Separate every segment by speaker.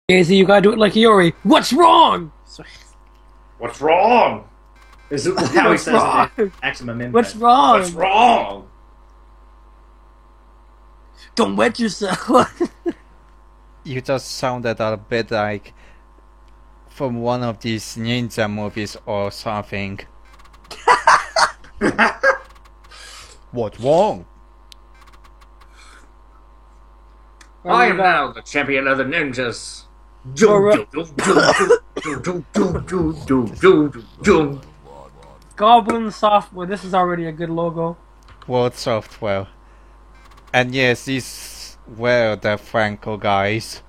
Speaker 1: Daisy, you gotta do it like Iori. What's wrong?
Speaker 2: What's wrong? Is it how he
Speaker 1: What's
Speaker 2: says
Speaker 1: wrong?
Speaker 2: it? Maximum impact.
Speaker 1: What's wrong?
Speaker 2: What's wrong?
Speaker 1: Don't wet yourself.
Speaker 3: You just sounded a bit like from one of these ninja movies or something. What's wrong?
Speaker 2: I am now the champion of the ninjas.
Speaker 1: Goblin Software. This is already a good logo.
Speaker 3: World Software. And yes, these were the Franco guys.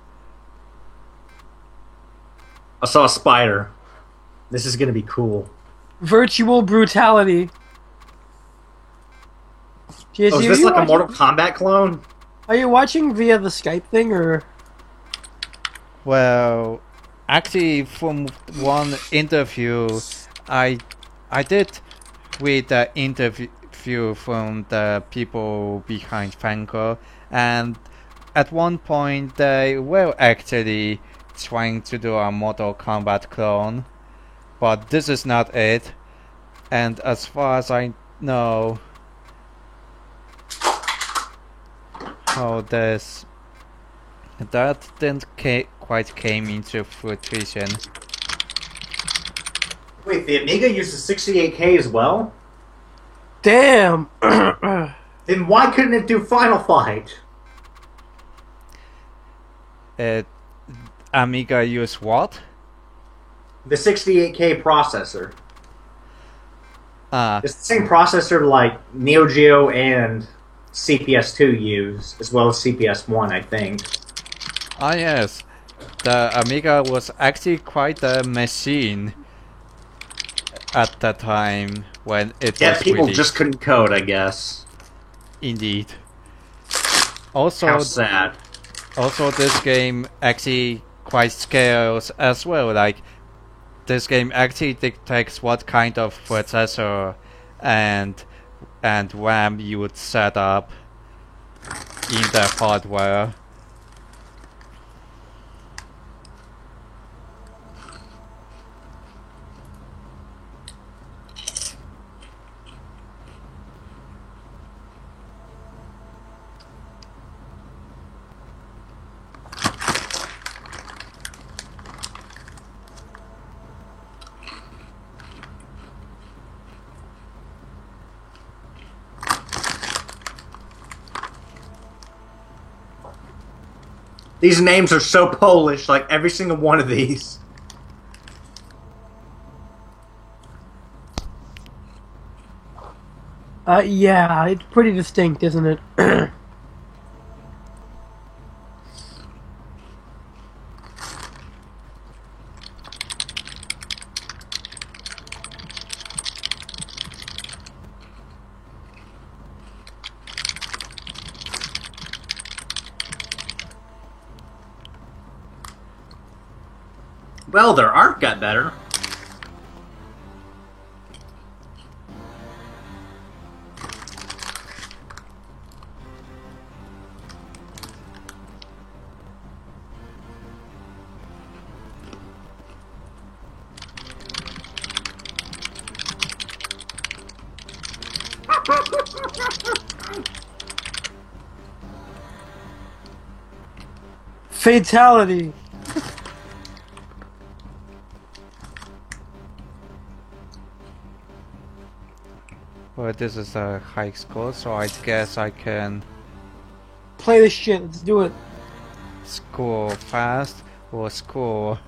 Speaker 2: I saw a spider. This is gonna be cool.
Speaker 1: Virtual Brutality. JC,
Speaker 2: Oh, is this like a Mortal Kombat clone?
Speaker 1: Are you watching via the Skype thing, or...?
Speaker 3: Well, actually, from one interview, I did read the interview from the people behind Franco, and at one point they were actually trying to do a Mortal Kombat clone, but this is not it. And as far as I know, that didn't quite came into fruition.
Speaker 2: Wait, the Amiga uses 68K as well?
Speaker 1: Damn!
Speaker 2: Then why couldn't it do Final Fight?
Speaker 3: Amiga use what?
Speaker 2: The 68K processor.
Speaker 3: Ah,
Speaker 2: It's the same processor like Neo Geo and CPS2 use, as well as CPS1, I think.
Speaker 3: ah yes. The Amiga was actually quite a machine at the time when it
Speaker 2: Yeah,
Speaker 3: was
Speaker 2: people
Speaker 3: released.
Speaker 2: just couldn't code, I guess.
Speaker 3: Indeed. Also,
Speaker 2: How sad.
Speaker 3: also this game actually quite scales as well. Like, this game actually dictates what kind of processor and RAM you would set up in the hardware.
Speaker 2: These names are so Polish, like every single one of these.
Speaker 1: Yeah, it's pretty distinct, isn't it?
Speaker 2: Well, their art got better.
Speaker 1: Fatality.
Speaker 3: Well, this is a high score, so I guess I can
Speaker 1: Play this shit. Let's do it.
Speaker 3: score fast or score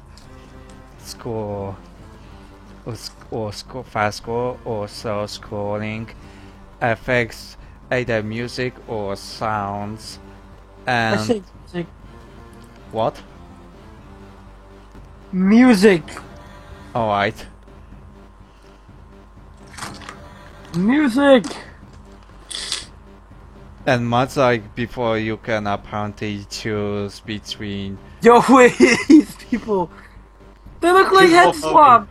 Speaker 3: fast score or slow scrolling, affects either music or sounds,
Speaker 1: I
Speaker 3: and
Speaker 1: say music.
Speaker 3: what?
Speaker 1: Music.
Speaker 3: Alright.
Speaker 1: Music.
Speaker 3: And much like before, you can apparently choose between.
Speaker 1: Yo, wait, these people. They look like head
Speaker 2: People
Speaker 1: swaps.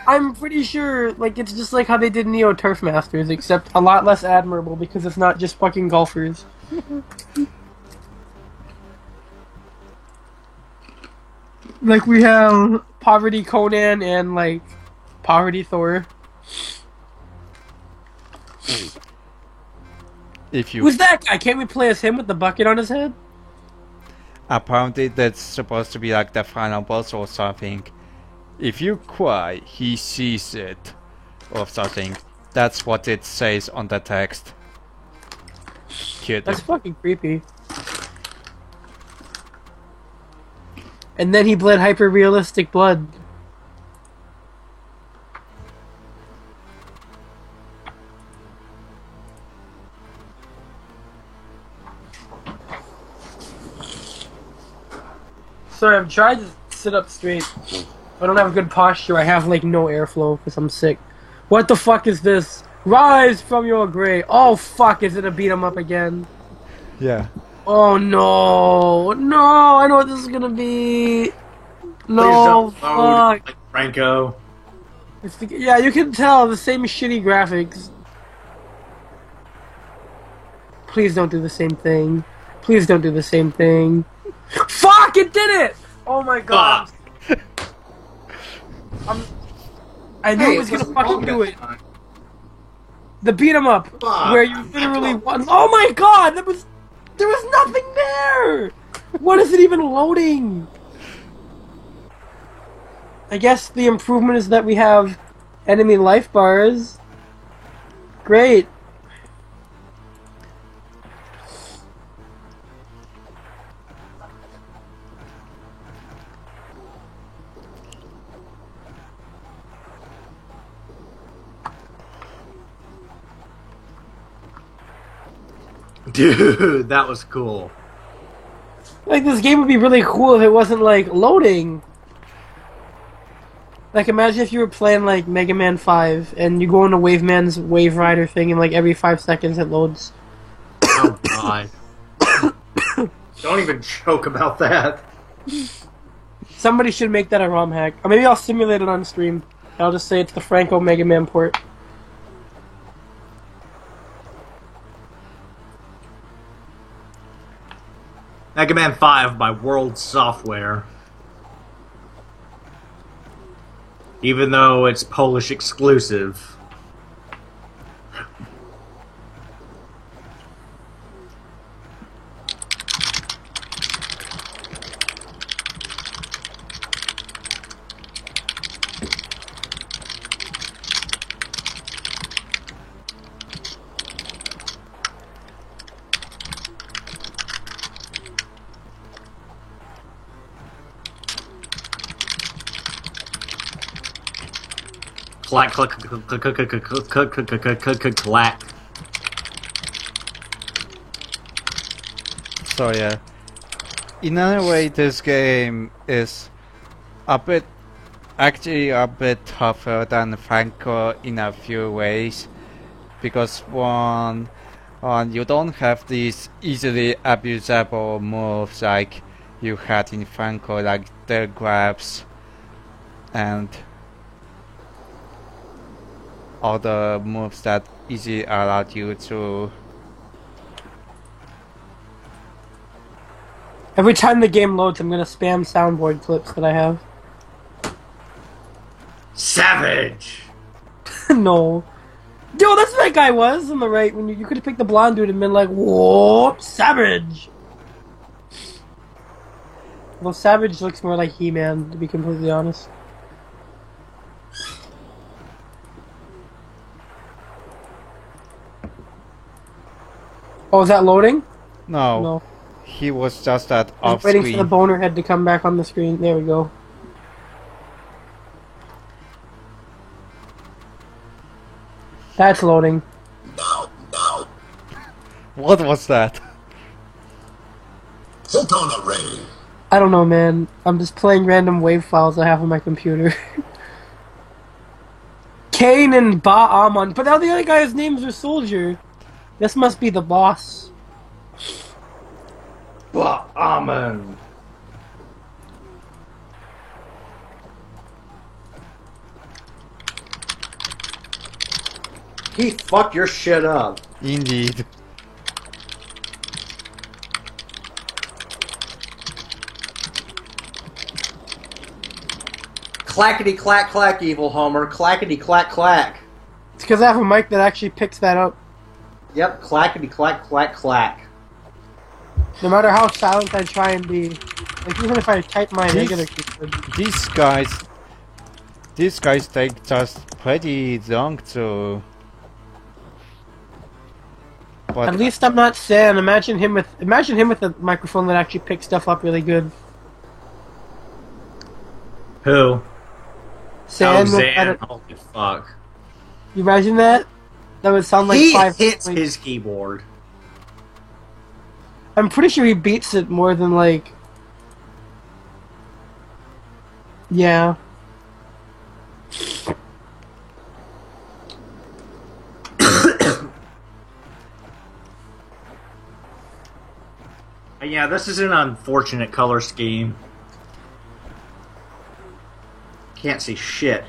Speaker 1: I'm pretty sure, like, it's just like how they did Neo Turf Masters, except a lot less admirable because it's not just fucking golfers. Like we have Poverty Conan and like Poverty Thor.
Speaker 3: If you
Speaker 1: Who's that guy? Can't we play as him with the bucket on his head?
Speaker 3: apparently that's supposed to be like the final boss or something. If you cry, he sees it or something. That's what it says on the text. Kid.
Speaker 1: That's fucking creepy. And then he bled hyper realistic blood. Sorry, I'm trying to sit up straight. I don't have good posture. I have like no airflow because I'm sick. What the fuck is this? Rise from your grave. Oh fuck, is it a beat 'em up again?
Speaker 3: Yeah.
Speaker 1: Oh no. No, I know what this is gonna be. No,
Speaker 2: Please don't load
Speaker 1: fuck.
Speaker 2: like Franco.
Speaker 1: Yeah, you can tell the same shitty graphics. Please don't do the same thing. Please don't do the same thing. Fuck! It did it! Oh my god. I knew it was gonna fucking do it. The beat 'em up,
Speaker 2: Fuck.
Speaker 1: where you literally won. Oh my god! There was nothing there. What is it even loading? I guess the improvement is that we have enemy life bars. Great.
Speaker 2: Dude, that was cool.
Speaker 1: Like, this game would be really cool if it wasn't, like, loading. Like, imagine if you were playing, like, Mega Man 5, and you go into Waveman's Wave Rider thing, and, like, every 5 seconds it loads.
Speaker 2: Oh god. Don't even joke about that.
Speaker 1: Somebody should make that a ROM hack. Or maybe I'll simulate it on stream. I'll just say it's the Franco Mega Man port.
Speaker 2: Mega Man 5 by World Software. Even though it's Polish exclusive. Clack, clack, clack, clack, clack, clack, clack, clack, clack, clack.
Speaker 3: So yeah. In another way, this game is actually a bit tougher than Franco in a few ways, because one, you don't have these easily abusable moves like you had in Franco, like the grabs and other moves that easily allowed you to.
Speaker 1: Every time the game loads, I'm gonna spam soundboard clips that I have.
Speaker 2: Savage!
Speaker 1: No. Yo, that's what that guy was on the right. When you could have picked the blonde dude and been like, whoa, Savage! Well, Savage looks more like He-Man, to be completely honest. Oh, is that loading?
Speaker 3: No,
Speaker 1: No.
Speaker 3: he was just at
Speaker 1: I'm
Speaker 3: off
Speaker 1: waiting for
Speaker 3: screen.
Speaker 1: the boner head to come back on the screen. There we go. That's loading.
Speaker 3: What was that?
Speaker 4: Photon array.
Speaker 1: I don't know, man. I'm just playing random wave files I have on my computer. Kane and Ba-Amon. But now the other guy's names are Soldier. This must be the boss.
Speaker 2: Amen. He fucked your shit up.
Speaker 3: Indeed.
Speaker 2: Clackety clack clack, evil Homer. Clackety clack clack.
Speaker 1: It's because I have a mic that actually picks that up.
Speaker 2: Yep, clackety clack clack clack.
Speaker 1: No matter how silent I try and be. Like, even if I type my negative keyboard.
Speaker 3: These guys take just pretty long to. But
Speaker 1: At least I'm not Sam. Imagine him with a microphone that actually picks stuff up really good.
Speaker 2: Who?
Speaker 1: Sam,
Speaker 2: Zan. Holy fuck.
Speaker 1: you imagine that? That would sound like
Speaker 2: He
Speaker 1: 5
Speaker 2: hits
Speaker 1: points.
Speaker 2: his keyboard.
Speaker 1: I'm pretty sure he beats it more than like. Yeah.
Speaker 2: Yeah, this is an unfortunate color scheme. Can't see shit.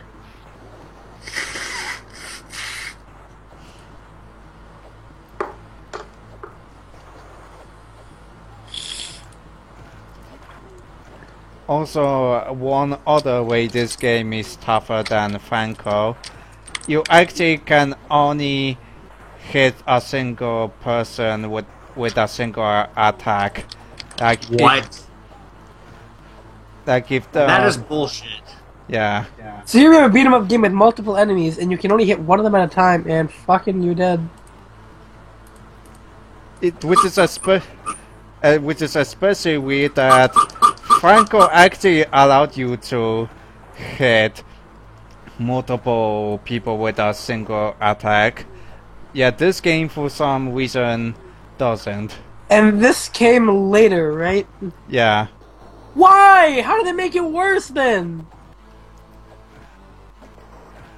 Speaker 3: also, one other way this game is tougher than Franco, you actually can only hit a single person with a single attack. Like
Speaker 2: What?
Speaker 3: If the
Speaker 2: That is bullshit.
Speaker 3: yeah.
Speaker 1: So you have a beat 'em up game with multiple enemies, and you can only hit one of them at a time, and fucking you're dead.
Speaker 3: Which is especially weird that Franco actually allowed you to hit multiple people with a single attack. Yeah, this game for some reason doesn't.
Speaker 1: And this came later, right?
Speaker 3: Yeah.
Speaker 1: Why? How did they make it worse then?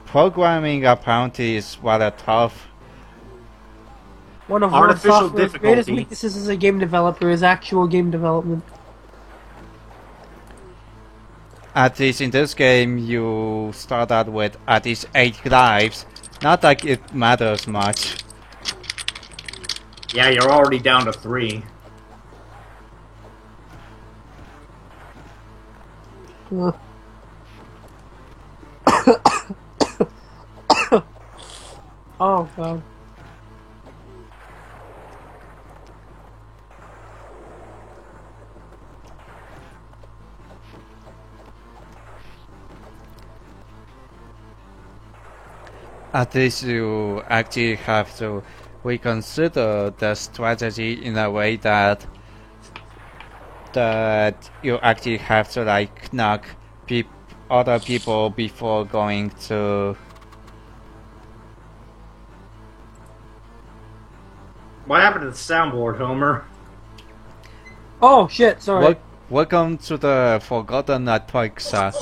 Speaker 3: Programming apparently is rather tough.
Speaker 1: One of
Speaker 2: Artificial
Speaker 1: World Software's greatest
Speaker 2: difficulty.
Speaker 1: weaknesses as a game developer is actual game development.
Speaker 3: At least in this game, you start out with at least 8 lives. Not like it matters much.
Speaker 2: Yeah, you're already down to 3.
Speaker 1: Uh. Oh, God.
Speaker 3: At least you actually have to reconsider the strategy in a way that you actually have to like knock other people before going to.
Speaker 2: What happened to the soundboard, Homer?
Speaker 1: Oh, shit, sorry.
Speaker 3: Welcome to the Forgotten Alexa.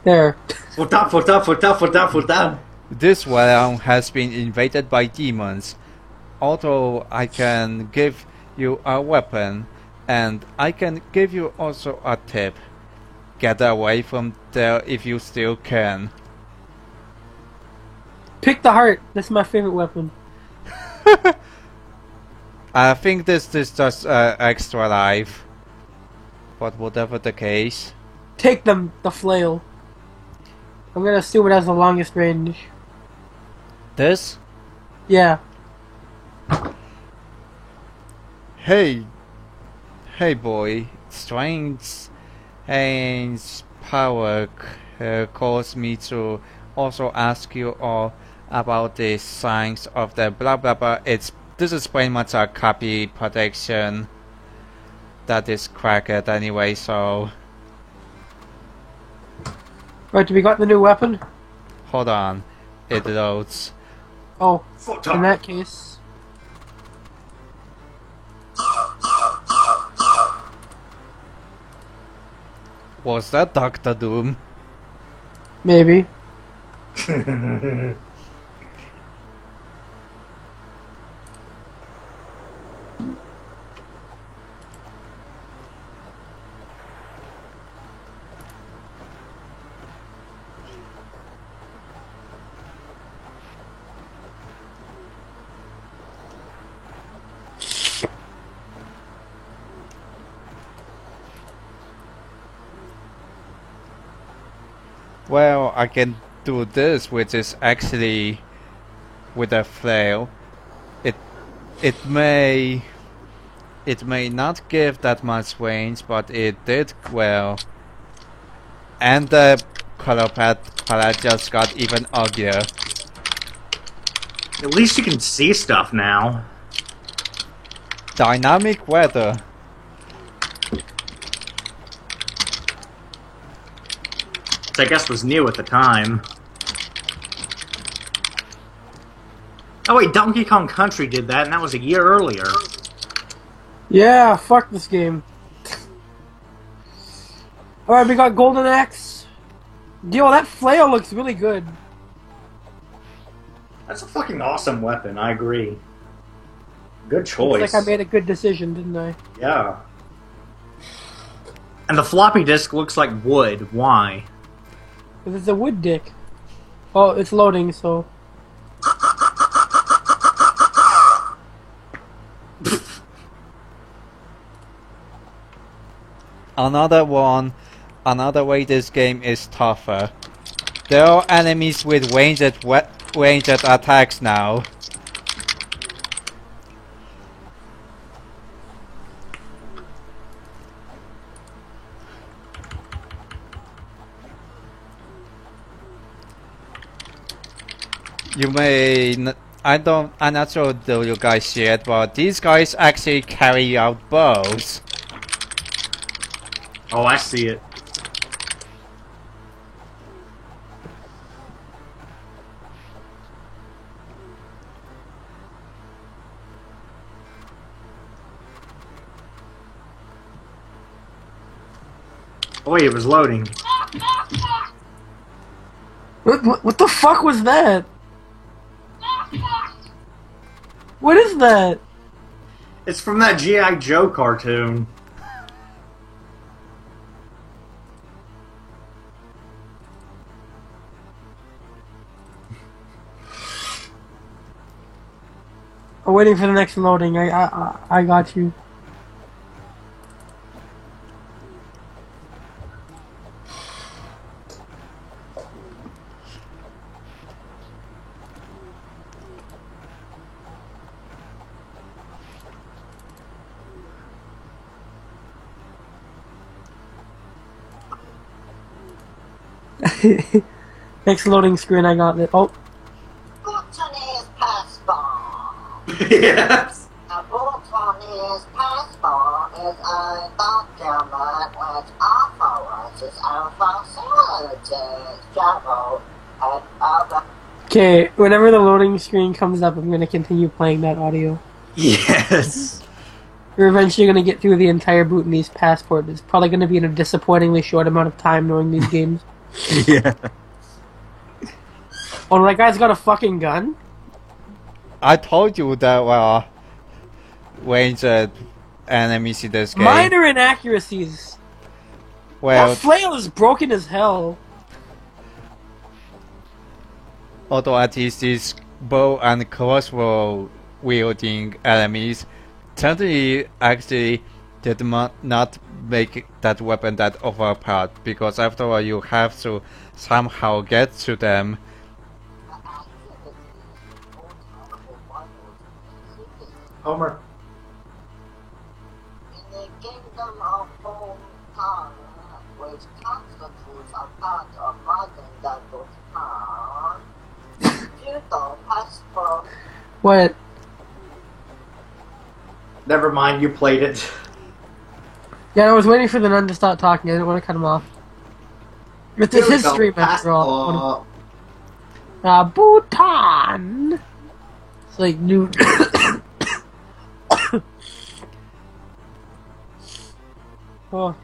Speaker 1: There.
Speaker 2: Futa.
Speaker 3: This realm has been invaded by demons. Although I can give you a weapon, and I can give you also a tip. Get away from there if you still can.
Speaker 1: Pick the heart. That's my favorite weapon.
Speaker 3: I think this is just extra life. But whatever the case.
Speaker 1: Take them, the flail. I'm gonna assume it has the longest range.
Speaker 3: This?
Speaker 1: Yeah.
Speaker 3: Hey boy, strange power caused me to also ask you all about the signs of the blah blah blah. This is pretty much a copy protection that is cracked anyway, so
Speaker 1: Right, do we got the new weapon?
Speaker 3: hold on. It loads.
Speaker 1: Oh, in that case.
Speaker 3: Was that Dr. Doom?
Speaker 1: Maybe.
Speaker 3: Well, I can do this, which is actually with a flail. It may not give that much range, but it did well. And the color palette just got even uglier.
Speaker 2: At least you can see stuff now.
Speaker 3: Dynamic weather.
Speaker 2: Which I guess was new at the time. Oh wait, Donkey Kong Country did that, and that was a year earlier.
Speaker 1: Yeah, fuck this game. Alright, we got Golden Axe. Yo, that flail looks really good.
Speaker 2: That's a fucking awesome weapon, I agree. Good choice.
Speaker 1: Looks like I made a good decision, didn't I?
Speaker 2: Yeah. And the floppy disk looks like wood. Why?
Speaker 1: Because it's a wood dick. Oh, it's loading, so...
Speaker 3: Another way this game is tougher. There are enemies with ranged attacks now. I'm not sure though you guys see it, but these guys actually carry out bows.
Speaker 2: Oh, I see it. Oh wait, it was loading.
Speaker 1: What the fuck was that? What is that?
Speaker 2: It's from that G.I. Joe cartoon.
Speaker 1: I'm waiting for the next loading. I got you. Next loading screen, I got it. Oh.
Speaker 4: Bhutanese passport.
Speaker 2: Yes.
Speaker 4: A Bhutanese passport is a document which authorizes our facilities, travel, and other.
Speaker 1: Okay, whenever the loading screen comes up, I'm gonna continue playing that audio.
Speaker 2: Yes.
Speaker 1: We're eventually gonna get through the entire Bhutanese passport. It's probably gonna be in a disappointingly short amount of time knowing these games.
Speaker 2: Yeah.
Speaker 1: Oh, that guy's got a fucking gun?
Speaker 3: I told you that ranged enemies in this game.
Speaker 1: Minor inaccuracies.
Speaker 3: Well,
Speaker 1: That flail is broken as hell.
Speaker 3: although at least these bow and crossbow wielding enemies certainly actually did not make that weapon that overpowered, because after all you have to somehow get to them.
Speaker 2: Homer.
Speaker 4: In the kingdom of Bhutan, which constitutes a part of modern Bhutan, feudal passport.
Speaker 1: What?
Speaker 2: Never mind, you played it.
Speaker 1: Yeah, I was waiting for the nun to start talking. I didn't want to cut him off. It's his stream after all. Bhutan! It's like new... Oh.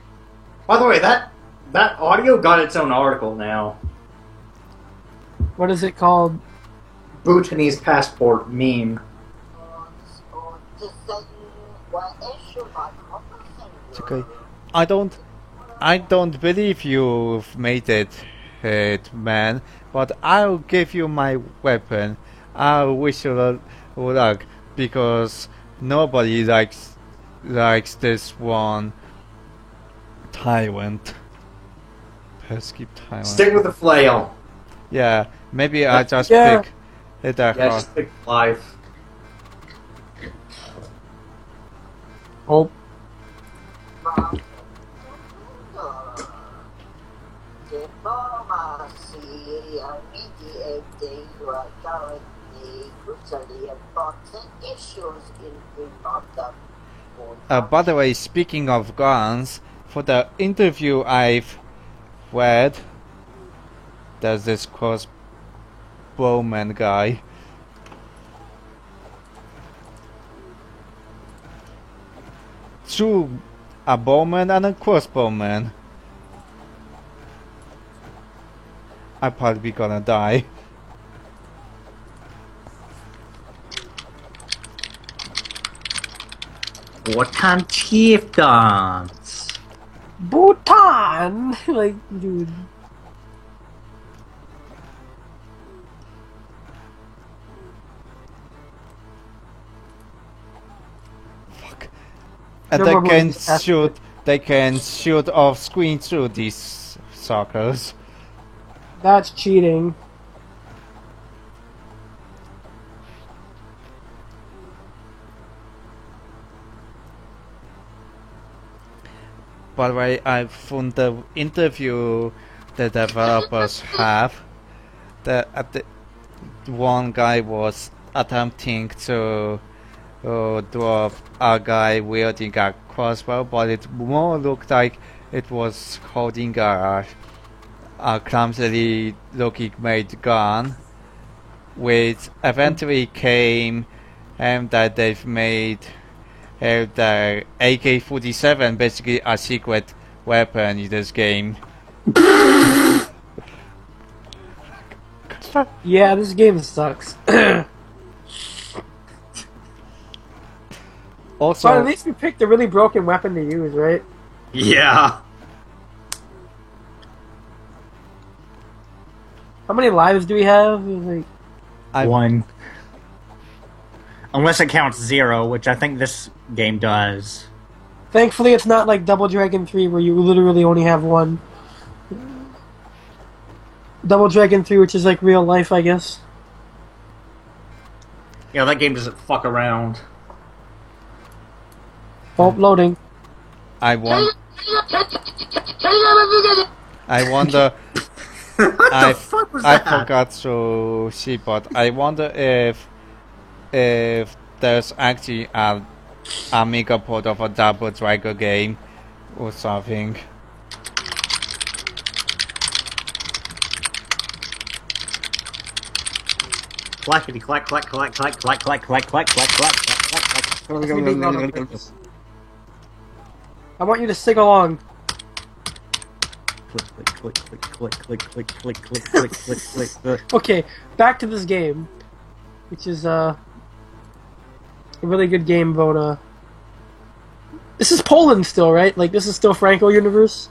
Speaker 2: By the way, that audio got its own article now.
Speaker 1: What is it called?
Speaker 2: Bhutanese passport meme.
Speaker 3: It's okay. I don't believe you've made it, man. But I'll give you my weapon. I'll wish you luck, because nobody likes this one tyrant. Skip Thailand.
Speaker 2: Stick with the flail.
Speaker 3: Yeah, maybe I just
Speaker 1: Yeah.
Speaker 3: pick it that
Speaker 2: Yeah,
Speaker 3: hard.
Speaker 2: just pick life.
Speaker 1: Oh,
Speaker 4: Diplomacy and mediating were currently crucially important issues in the
Speaker 3: By the way, speaking of guns, for the interview I've read, there's this crossbowman guy. Two, a bowman and a crossbowman. I'm probably gonna die.
Speaker 2: What kind of chieftains?
Speaker 1: Bhutan! Like, dude.
Speaker 3: And
Speaker 1: No
Speaker 3: they
Speaker 1: more
Speaker 3: can
Speaker 1: movies after
Speaker 3: shoot. They can shoot off screen through these suckers.
Speaker 1: That's cheating.
Speaker 3: By the way, I found the interview the developers have. The one guy was attempting to draw a guy wielding a crossbow, but it more looked like it was holding a clumsily looking made gun, which eventually came that they've made the AK-47 basically a secret weapon in this game.
Speaker 1: Yeah, this game sucks.
Speaker 3: Also,
Speaker 1: But at least we picked a really broken weapon to use, right?
Speaker 2: Yeah.
Speaker 1: How many lives do we have? Like,
Speaker 2: One. Unless it counts 0, which I think this game does.
Speaker 1: thankfully, it's not like Double Dragon 3 where you literally only have one. Double Dragon 3, which is like real life, I guess.
Speaker 2: Yeah, that game doesn't fuck around.
Speaker 1: Oh, loading.
Speaker 3: I wonder.
Speaker 2: What the fuck was
Speaker 3: I
Speaker 2: that?
Speaker 3: forgot to see, but I wonder if there's actually a mega port of a Double Dragon game or something.
Speaker 2: Clackety clack clack clack clack clack clack clack clack clack clack clack clack.
Speaker 1: I want you to sing along.
Speaker 2: Click click click click click click click click click click click click.
Speaker 1: Okay, back to this game, which is a really good game about This is Poland still, right? Like this is still Franco universe.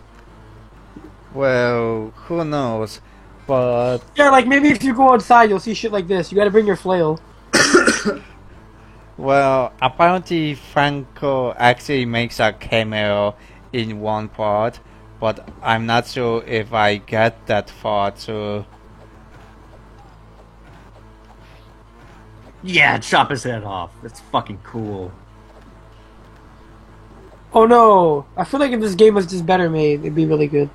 Speaker 3: Well, who knows? But
Speaker 1: Yeah, like maybe if you go outside, you'll see shit like this. You got to bring your flail.
Speaker 3: well, apparently Franco actually makes a cameo in one part, but I'm not sure if I get that far to.
Speaker 2: Yeah, chop his head off. That's fucking cool.
Speaker 1: Oh no! I feel like if this game was just better made, it'd be really good.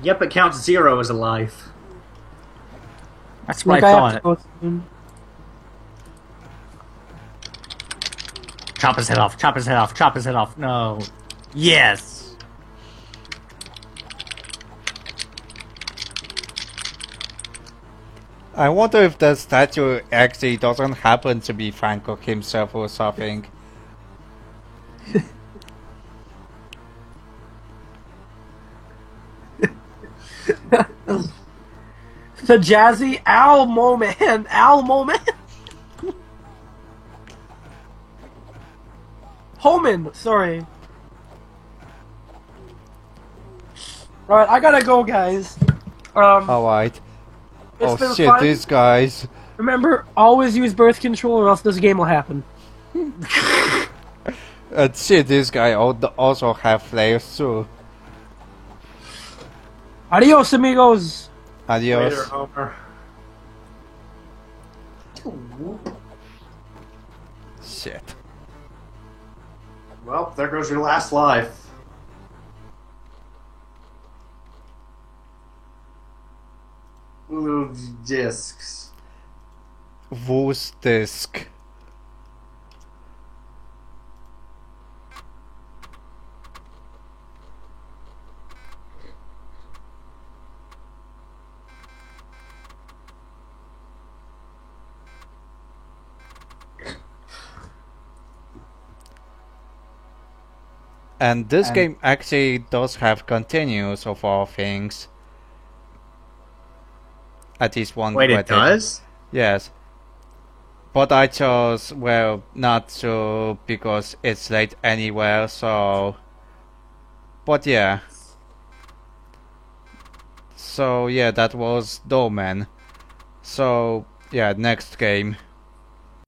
Speaker 2: Yep, it counts 0 as a life. That's what
Speaker 1: Like
Speaker 2: I
Speaker 1: have to
Speaker 2: thought.
Speaker 1: go soon.
Speaker 2: Chop his head off, chop his head off, chop his head off. No. Yes!
Speaker 3: I wonder if the statue actually doesn't happen to be Franco himself or something.
Speaker 1: The jazzy owl moment, owl moment. Homan, sorry. All right, I gotta go, guys.
Speaker 3: Alright.
Speaker 1: It's
Speaker 3: Oh
Speaker 1: been
Speaker 3: shit,
Speaker 1: fun.
Speaker 3: these guys.
Speaker 1: Remember, always use birth control, or else this game will happen.
Speaker 3: Shit, this guy also have flares too.
Speaker 1: Adios, amigos.
Speaker 3: Adios.
Speaker 2: Later, Homer.
Speaker 3: Shit.
Speaker 2: Well, there goes your last life. Little discs.
Speaker 3: Whose disc? And this game actually does have continues of all things. At least one.
Speaker 2: Wait, it
Speaker 3: credit.
Speaker 2: does?
Speaker 3: Yes. But I chose, well, not to because it's late anywhere, so... But yeah. So yeah, that was Doorman. So yeah, next game.